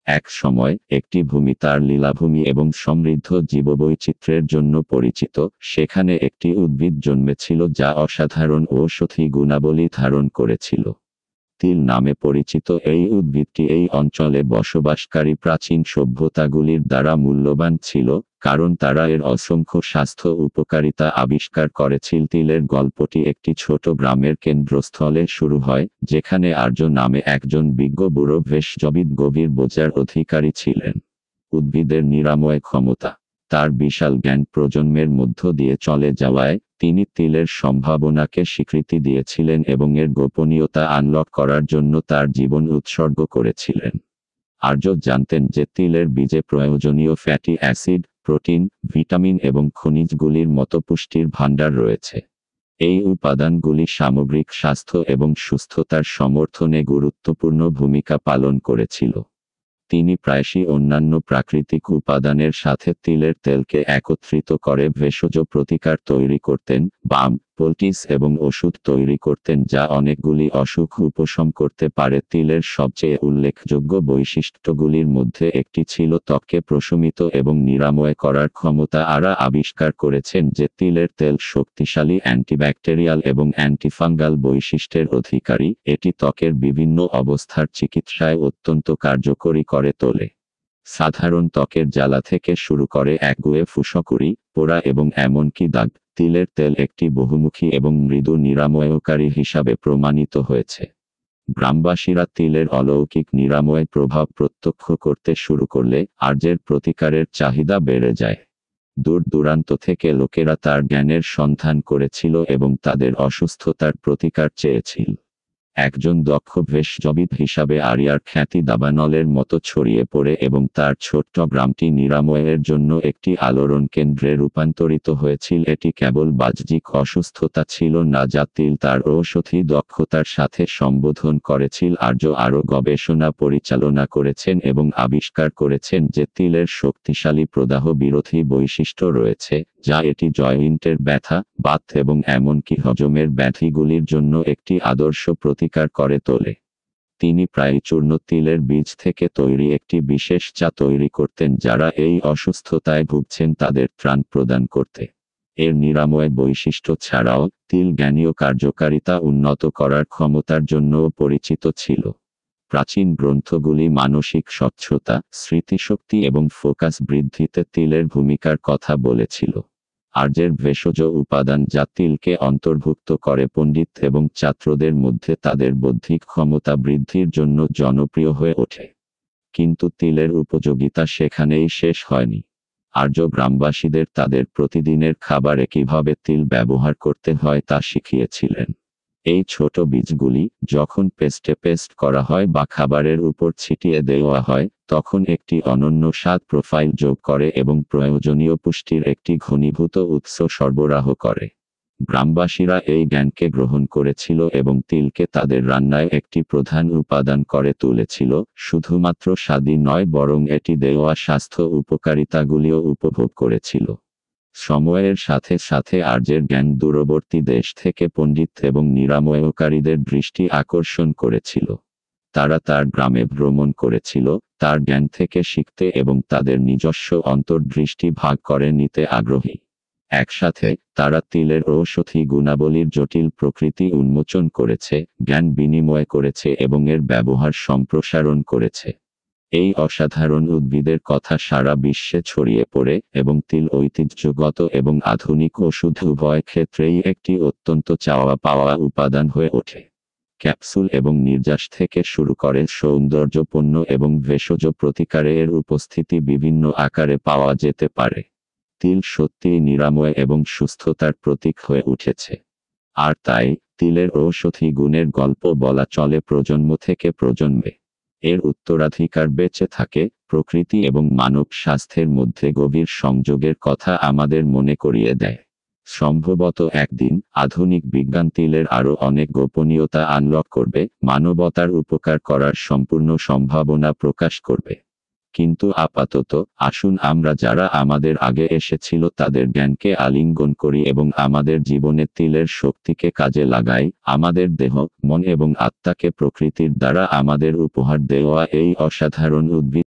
এক সময় একটি ভূমি তার লীলাভূমি এবং সমৃদ্ধ জীববৈচিত্র্যের জন্য পরিচিত, সেখানে একটি উদ্ভিদ জন্মেছিল যা অসাধারণ ঔষধি গুণাবলী ধারণ করেছিল। তিল নামে পরিচিত এই উদ্ভিদটি এই অঞ্চলে বসবাসকারী প্রাচীন সভ্যতাগুলির দ্বারা মূল্যবান ছিল, কারণ তারা এর অসংখ্য স্বাস্থ্য উপকারিতা আবিষ্কার করেছিল। তিলের গল্পটি একটি ছোট গ্রামের কেন্দ্রস্থলে শুরু হয়, যেখানে আর্য নামে একজন বিজ্ঞ বুড়ো ভেষজবিদ গভীর বোঝার অধিকারী ছিলেন। উদ্ভিদের নিরাময় ক্ষমতা, তার বিশাল জ্ঞান প্রজন্মের মধ্য দিয়ে চলে যাওয়ায় তিনি তিলের সম্ভাবনাকে স্বীকৃতি দিয়েছিলেন এবং এর গোপনীয়তা আনলক করার জন্য তার জীবন উৎসর্গ করেছিলেন। আর্য জানতেন যে তিলের বীজে প্রয়োজনীয় ফ্যাটি অ্যাসিড, প্রোটিন, ভিটামিন এবং খনিজগুলির মতো পুষ্টির ভাণ্ডার রয়েছে। এই উপাদানগুলি সামগ্রিক স্বাস্থ্য এবং সুস্থতার সমর্থনে গুরুত্বপূর্ণ ভূমিকা পালন করেছিল। তিনি প্রায়শই অন্যান্য প্রাকৃতিক উপাদানের সাথে তিলের তেলকে একত্রিত করে ভেষজ প্রতিকার তৈরি করতেন, বাম, পোলটিস এবং ওষুধ তৈরি করতেন যা অনেকগুলি অসুখ উপশম করতে পারে। তিলের সবচেয়ে উল্লেখযোগ্য বৈশিষ্ট্যগুলির মধ্যে একটি ছিল ত্বককে প্রশমিত এবং নিরাময় করার ক্ষমতা। আরা আবিষ্কার করেছেন যে তিলের তেল শক্তিশালী অ্যান্টিব্যাকটেরিয়াল এবং অ্যান্টিফাঙ্গাল বৈশিষ্ট্যের অধিকারী, এটি ত্বকের বিভিন্ন অবস্থার চিকিৎসায় অত্যন্ত কার্যকরী করে তোলে। সাধারণ ত্বকের জ্বালা থেকে শুরু করে একগুঁয়ে ফুসকুড়ি, পোড়া এবং এমনকি দাগ, তিলের তেল একটি বহুমুখী এবং মৃদু নিরাময়কারী হিসাবে প্রমাণিত হয়েছে। গ্রামবাসীরা তিলের অলৌকিক নিরাময় প্রভাব প্রত্যক্ষ করতে শুরু করলে আর্যের প্রতিকারের চাহিদা বেড়ে যায়। দূর দূরান্ত থেকে লোকেরা তার জ্ঞানের সন্ধান করেছিল এবং তাদের অসুস্থতার প্রতিকার চেয়েছিল। একজন দক্ষ ভেষজবিদ হিসাবে আরিয়ার খ্যাতি দাবানলের মতো ছড়িয়ে পড়ে এবং তার ছোট্ট গ্রামটি নিরাময়ের জন্য একটি আলোড়ন কেন্দ্রে রূপান্তরিত হয়েছিল। এটি কেবল বাহ্যিক অসুস্থতা ছিল না যা তিল তার ঔষধি দক্ষতার সাথে সম্বোধন করেছিল। আর্য আরও গবেষণা পরিচালনা করেছেন এবং আবিষ্কার করেছেন যে তিলের শক্তিশালী প্রদাহ বিরোধী বৈশিষ্ট্য রয়েছে, যা এটি জয়েন্টের ব্যথা, বাত এবং এমনকি হজমের ব্যাধিগুলির জন্য একটি আদর্শ প্রতিকার করে তোলে। তিনি প্রায় চূর্ণ তিলের বীজ থেকে তৈরি একটি বিশেষ চা তৈরি করতেন যারা এই অসুস্থতায় ভুগছেন তাদের ত্রাণ প্রদান করতে। এর নিরাময় বৈশিষ্ট্য ছাড়াও তিল জ্ঞানীয় কার্যকারিতা উন্নত করার ক্ষমতার জন্যও পরিচিত ছিল। প্রাচীন গ্রন্থগুলি মানসিক স্বচ্ছতা, স্মৃতিশক্তি এবং ফোকাস বৃদ্ধিতে তিলের ভূমিকার কথা বলেছিল। আর্যের ভেষজ উপাদান যা তিলকে অন্তর্ভুক্ত করে পণ্ডিত এবং ছাত্রদের মধ্যে তাদের বৌদ্ধিক ক্ষমতা বৃদ্ধির জন্য জনপ্রিয় হয়ে ওঠে। কিন্তু তিলের উপযোগিতা সেখানেই শেষ হয়নি। আর্য গ্রামবাসীদের তাদের প্রতিদিনের খাবারে কিভাবে তিল ব্যবহার করতে হয় তা শিখিয়েছিলেন। এই ছোট বীজগুলি যখন পেস্ট করা হয় বা খাবারের উপর ছিটিয়ে দেওয়া হয়, তখন একটি অনন্য স্বাদ প্রোফাইল যোগ করে এবং প্রয়োজনীয় পুষ্টির একটি ঘনীভূত উৎস সরবরাহ করে। গ্রামবাসীরা এই জ্ঞানকে গ্রহণ করেছিল এবং তিলকে তাদের রান্নায় একটি প্রধান উপাদান করে তুলেছিল। শুধুমাত্র স্বাদই নয় বরং এটি দেওয়া স্বাস্থ্য উপকারিতাগুলিও উপভোগ করেছিল। সময়ের সাথে সাথে আর্যের জ্ঞান দূরবর্তী দেশ থেকে পণ্ডিত এবং নিরাময়কারীদের দৃষ্টি আকর্ষণ করেছিল। তারা তার গ্রামে ভ্রমণ করেছিল, তার জ্ঞান থেকে শিখতে এবং তাদের নিজস্ব অন্তর্দৃষ্টি ভাগ করে নিতে আগ্রহী। একসাথে তারা তিলের ঔষধি গুণাবলীর জটিল প্রকৃতি উন্মোচন করেছে, জ্ঞান বিনিময় করেছে এবং এর ব্যবহার সম্প্রসারণ করেছে। এই অসাধারণ উদ্ভিদের কথা সারা বিশ্বে ছড়িয়ে পড়ে এবং তিল ঐতিহ্যগত এবং আধুনিক ওষুধ উভয় ক্ষেত্রেই একটি অত্যন্ত চাওয়া পাওয়া উপাদান হয়ে ওঠে। ক্যাপসুল এবং নির্যাস থেকে শুরু করে সৌন্দর্যপূর্ণ এবং ভেষজ প্রতিকারে এর উপস্থিতি বিভিন্ন আকারে পাওয়া যেতে পারে। তিল সত্যিই নিরাময় এবং সুস্থতার প্রতীক হয়ে উঠেছে। আর তাই তিলের ঔষধি গুণের গল্প বলা চলে প্রজন্ম থেকে প্রজন্মে। এর উত্তরাধিকার বেঁচে থাকে, প্রকৃতি এবং মানব স্বাস্থ্যের মধ্যে গভীর সংযোগের কথা আমাদের মনে করিয়ে দেয়। সম্ভবত একদিন আধুনিক বিজ্ঞান তিলের আরও অনেক গোপনীয়তা আনলক করবে, মানবতার উপকার করার সম্পূর্ণ সম্ভাবনা প্রকাশ করবে। কিন্তু আপাতত আসুন আমরা যারা আমাদের আগে এসেছিল তাদের জ্ঞানকে আলিঙ্গন করি এবং আমাদের জীবনে তিলের শক্তিকে কাজে লাগাই। আমাদের দেহ, মন এবং আত্মাকে প্রকৃতির দ্বারা আমাদের উপহার দেওয়া এই অসাধারণ উদ্ভিদ